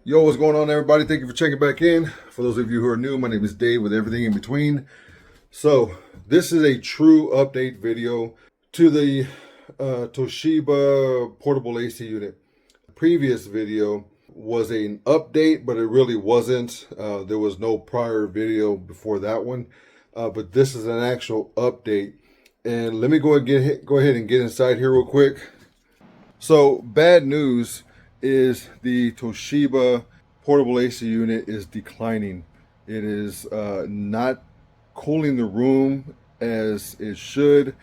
Yo, what's going on, everybody? Thank you for checking back in. For those of you who are new, my name is Dave with everything in between. So this is a true update video to the Toshiba portable AC unit. The previous video was an update, but it really wasn't. There was no prior video before that one, but this is an actual update. And let me go ahead and get inside here real quick. So bad news is the Toshiba portable AC unit is declining. It is not cooling the room as it should,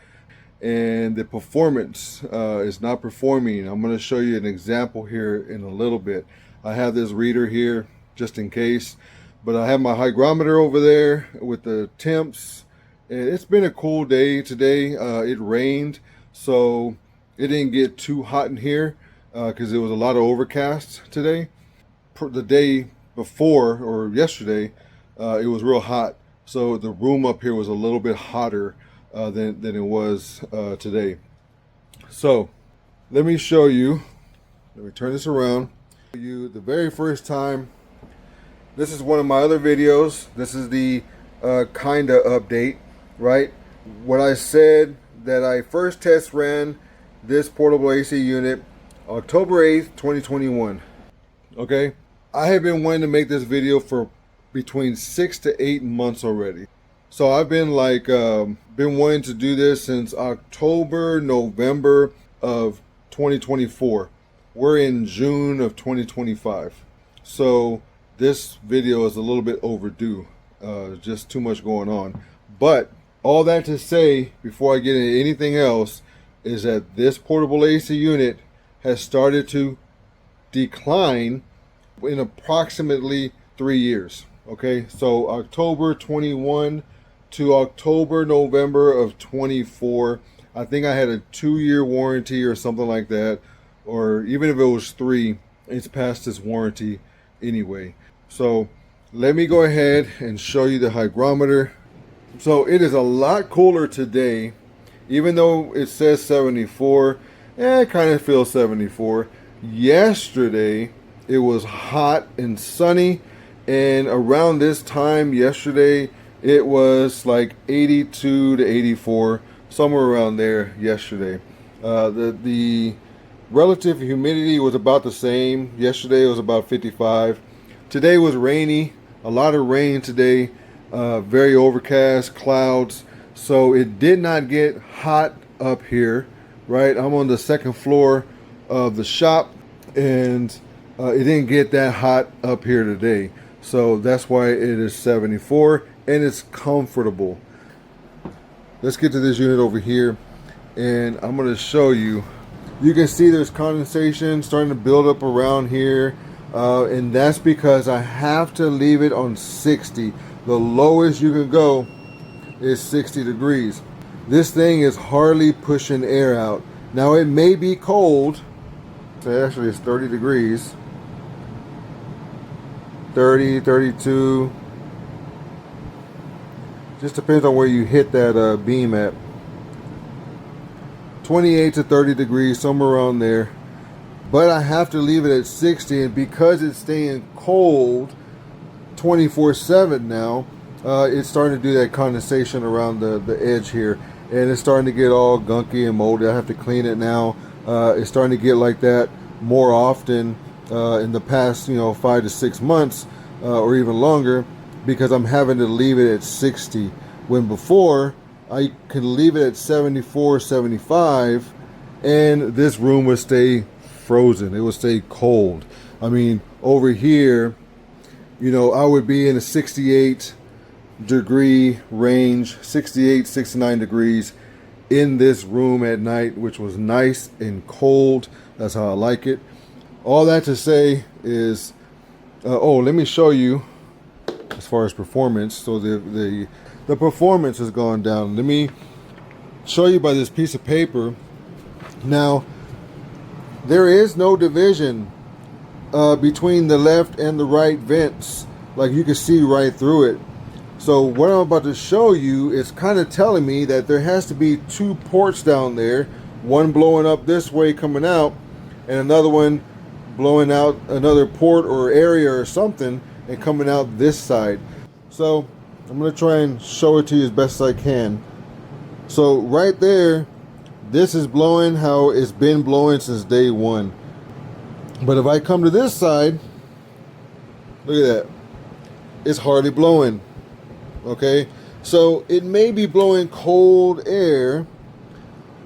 and the performance is not performing. I'm going to show you an example here in a little bit. I have this reader here just in case, but I have my hygrometer over there with the temps, and it's been a cool day today. It rained, so it didn't get too hot in here because there was a lot of overcast today. The day before, or yesterday, it was real hot, so the room up here was a little bit hotter than it was today. So let me show you. Let me turn this around. The very first time. This is one of my other videos. This is the kinda update, right? What I said that I first test ran this portable AC unit October 8th, 2021. Okay, I have been wanting to make this video for between 6 to 8 months already. So I've been been wanting to do this since October, November of 2024. We're in June of 2025. So this video is a little bit overdue. Just too much going on. But all that to say, before I get into anything else, is that this portable AC unit has started to decline in approximately 3 years. Okay, so October 21 to October, November of 24. I think I had a 2-year warranty or something like that, or even if it was 3, it's past its warranty anyway. So let me go ahead and show you the hygrometer. So it is a lot cooler today, even though it says 74. It kind of feels 74. Yesterday it was hot and sunny, and around this time yesterday it was like 82 to 84, somewhere around there yesterday. The relative humidity was about the same. Yesterday it was about 55. Today was rainy, a lot of rain today, very overcast, clouds, so it did not get hot up here. Right, I'm on the second floor of the shop, and it didn't get that hot up here today. So that's why it is 74, and it's comfortable. Let's get to this unit over here, and I'm going to show you. You can see there's condensation starting to build up around here, and that's because I have to leave it on 60. The lowest you can go is 60 degrees. This thing is hardly pushing air out. Now it may be cold. So actually it's 30 degrees. 30, 32. Just depends on where you hit that beam at. 28 to 30 degrees, somewhere around there. But I have to leave it at 60, and because it's staying cold 24/7 now, it's starting to do that condensation around the edge here. And it's starting to get all gunky and moldy. I have to clean it now. It's starting to get like that more often in the past, 5 to 6 months or even longer, because I'm having to leave it at 60. When before, I could leave it at 74, 75, and this room would stay frozen. It would stay cold. I mean, over here, I would be in a 68 degree range, 68, 69 degrees in this room at night, which was nice and cold. That's how I like it. All that to say is, let me show you as far as performance. So the performance has gone down. Let me show you by this piece of paper. Now, there is no division between the left and the right vents. Like, you can see right through it. So what I'm about to show you is kind of telling me that there has to be 2 ports down there, one blowing up this way coming out, and another one blowing out another port or area or something and coming out this side. So I'm going to try and show it to you as best as I can. So right there, this is blowing how it's been blowing since day one. But if I come to this side, look at that. It's hardly blowing. Okay, so it may be blowing cold air,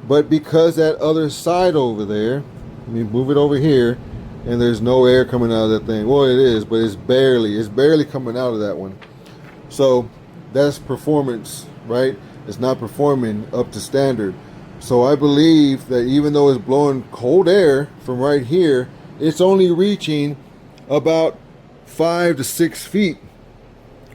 but because that other side over there, let me move it over here, and there's no air coming out of that thing. Well, it is, but it's barely coming out of that one. So that's performance, right? It's not performing up to standard. So I believe that even though it's blowing cold air from right here, it's only reaching about 5 to 6 feet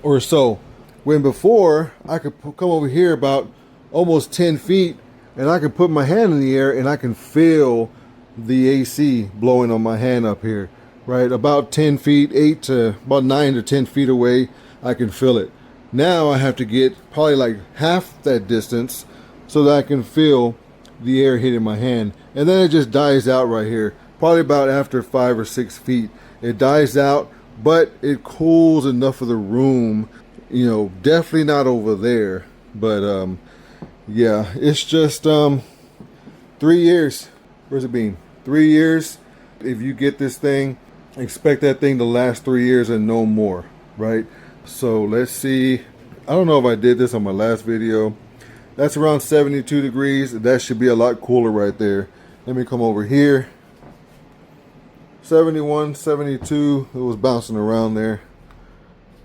or so. When before, I could come over here about almost 10 feet and I can put my hand in the air and I can feel the AC blowing on my hand up here, right? About 10 feet, about 9 to 10 feet away, I can feel it. Now I have to get probably like half that distance so that I can feel the air hitting my hand. And then it just dies out right here. Probably about after 5 or 6 feet. It dies out, but it cools enough of the room. You know, definitely not over there. But yeah, it's just 3 years. Where's it been? 3 years. If you get this thing, expect that thing to last 3 years and no more, right? So let's see. I don't know if I did this on my last video. That's around 72 degrees. That should be a lot cooler right there. Let me come over here. 71, 72. It was bouncing around there.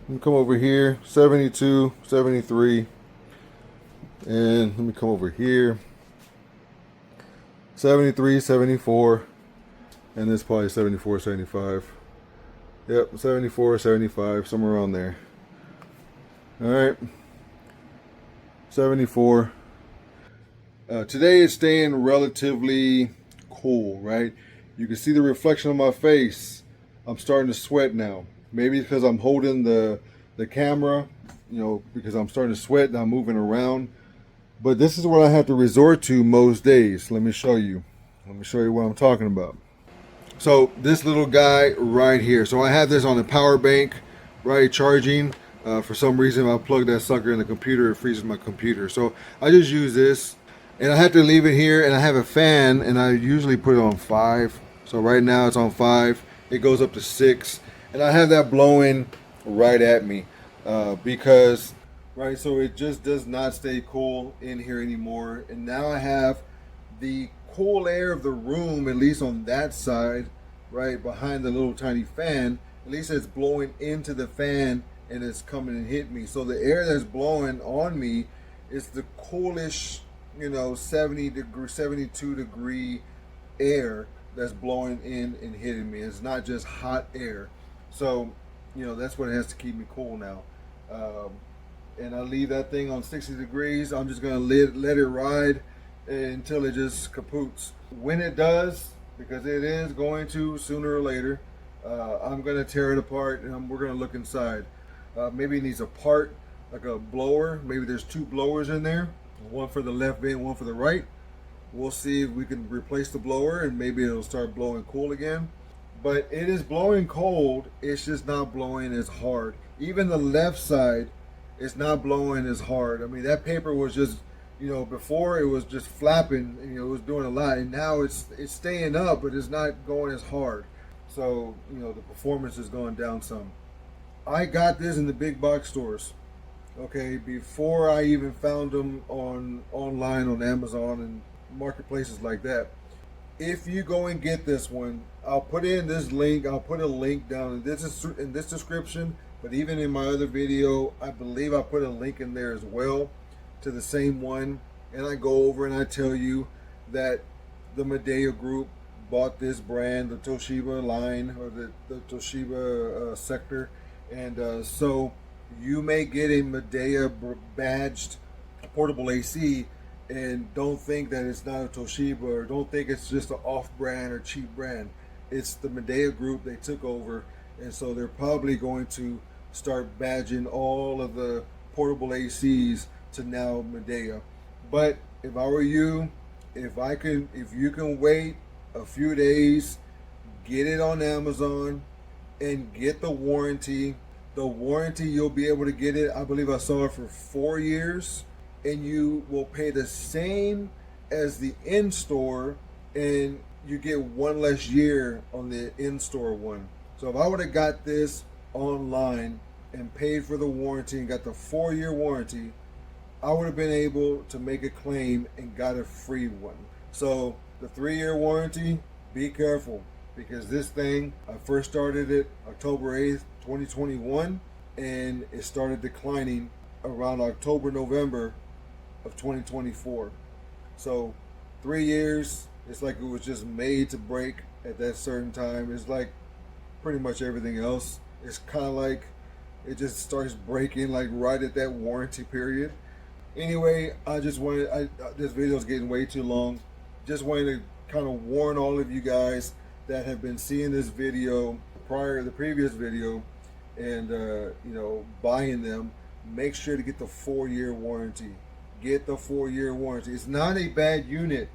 Let me come over here. 72, 73. And let me come over here. 73, 74. And this probably 74, 75. Yep, 74, 75, somewhere around there. All right, 74. Today it's staying relatively cool, right? You can see the reflection of my face. I'm starting to sweat now. Maybe because I'm holding the camera, you know, because I'm starting to sweat and I'm moving around. But this is what I have to resort to most days. Let me show you. Let me show you what I'm talking about. So this little guy right here. So I have this on a power bank, right, charging. For some reason, I plug that sucker in the computer, it freezes my computer. So I just use this, and I have to leave it here. And I have a fan, and I usually put it on 5. So right now it's on 5. It goes up to 6, and I have that blowing right at me because, right. So it just does not stay cool in here anymore. And now I have the cool air of the room, at least on that side, right behind the little tiny fan. At least it's blowing into the fan. And it's coming and hit me. So the air that's blowing on me is the coolish, you know, 72 degree air that's blowing in and hitting me. It's not just hot air. So, you know, that's what has to keep me cool now. And I leave that thing on 60 degrees. I'm just going to let it ride until it just kapoots. When it does, because it is going to sooner or later, I'm going to tear it apart and we're going to look inside. Maybe it needs a part, like a blower. Maybe there's 2 blowers in there, one for the left vent, one for the right. We'll see if we can replace the blower and maybe it'll start blowing cool again. But it is blowing cold, it's just not blowing as hard. Even the left side is not blowing as hard. I mean, that paper was just, you know, before it was just flapping, you know, it was doing a lot, and now it's staying up, but it's not going as hard. So, you know, the performance is going down some. I got this in the big box stores, okay, before I even found them online on Amazon and marketplaces like that. If you go and get this one, I'll put in this link. I'll put a link down in this description, but even in my other video, I believe I put a link in there as well to the same one. And I go over and I tell you that the Midea group bought this brand, the Toshiba line, or the Toshiba sector. And so you may get a Midea badged portable AC and don't think that it's not a Toshiba, or don't think it's just an off-brand or cheap brand. It's the Midea group. They took over, and so they're probably going to start badging all of the portable ACs to now Midea. But if I were you, if you can wait a few days, get it on Amazon and get the warranty. The warranty, you'll be able to get it, I believe I saw it for 4 years, and you will pay the same as the in-store, and you get one less year on the in-store one. So if I would have got this online and paid for the warranty and got the 4-year warranty, I would have been able to make a claim and got a free one. So the 3-year warranty, be careful, because this thing, I first started it October 8th, 2021, and it started declining around October, November of 2024. So 3 years, it's like it was just made to break at that certain time. It's like pretty much everything else. It's kind of like it just starts breaking like right at that warranty period. Anyway, I just wanted, this video is getting way too long. Just wanted to kind of warn all of you guys that have been seeing this video the previous video, and buying them. Make sure to get the 4-year warranty. Get the 4-year warranty. It's not a bad unit,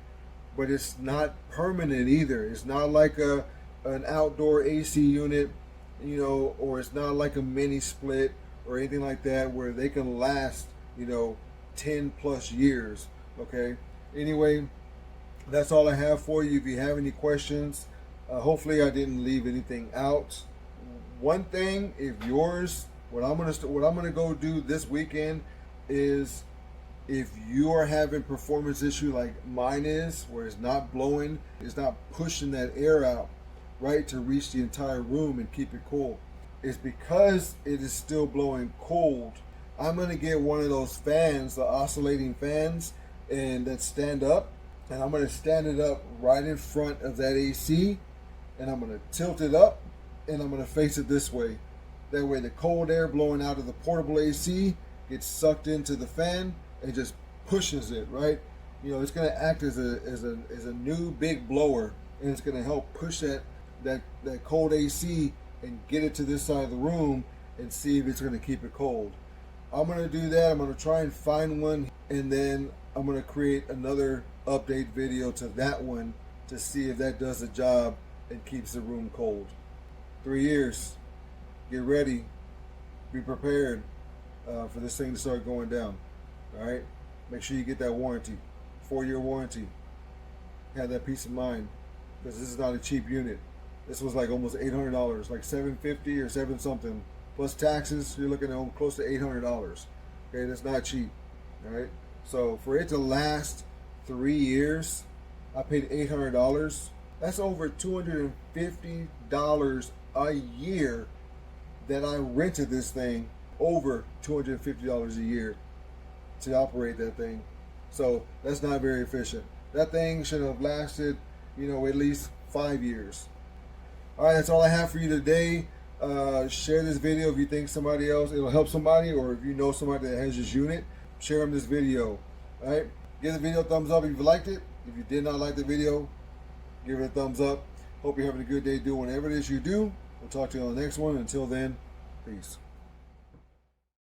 but it's not permanent either. It's not like an outdoor AC unit, or it's not like a mini split or anything like that where they can last 10 plus years. Okay, anyway, that's all I have for you. If you have any questions, hopefully I didn't leave anything out. One thing, what I'm gonna go do this weekend is, if you are having performance issue like mine is, where it's not blowing, it's not pushing that air out right to reach the entire room and keep it cool, it's because it is still blowing cold. I'm gonna get one of those fans, the oscillating fans, and that stand up, and I'm gonna stand it up right in front of that AC, and I'm gonna tilt it up, and I'm gonna face it this way. That way the cold air blowing out of the portable AC gets sucked into the fan and just pushes it, right? It's gonna act as a new big blower, and it's gonna help push that cold AC and get it to this side of the room and see if it's gonna keep it cold. I'm gonna do that. I'm gonna try and find one, and then I'm gonna create another update video to that one to see if that does the job and keeps the room cold. 3 years. Get ready. Be prepared for this thing to start going down. All right. Make sure you get that warranty, 4-year warranty. Have that peace of mind, because this is not a cheap unit. This was like almost $800, like $750 or 7 something plus taxes. You're looking at close to $800. Okay, that's not cheap. All right. So for it to last 3 years, I paid $800. That's over $250 a year that I rented this thing, over $250 a year to operate that thing. So that's not very efficient. That thing should have lasted, at least 5 years. All right, that's all I have for you today. Share this video if you think it'll help somebody, or if you know somebody that has this unit, share them this video. All right, give the video a thumbs up if you liked it. If you did not like the video, give it a thumbs up. Hope you're having a good day doing whatever it is you do. We'll talk to you on the next one. Until then, peace.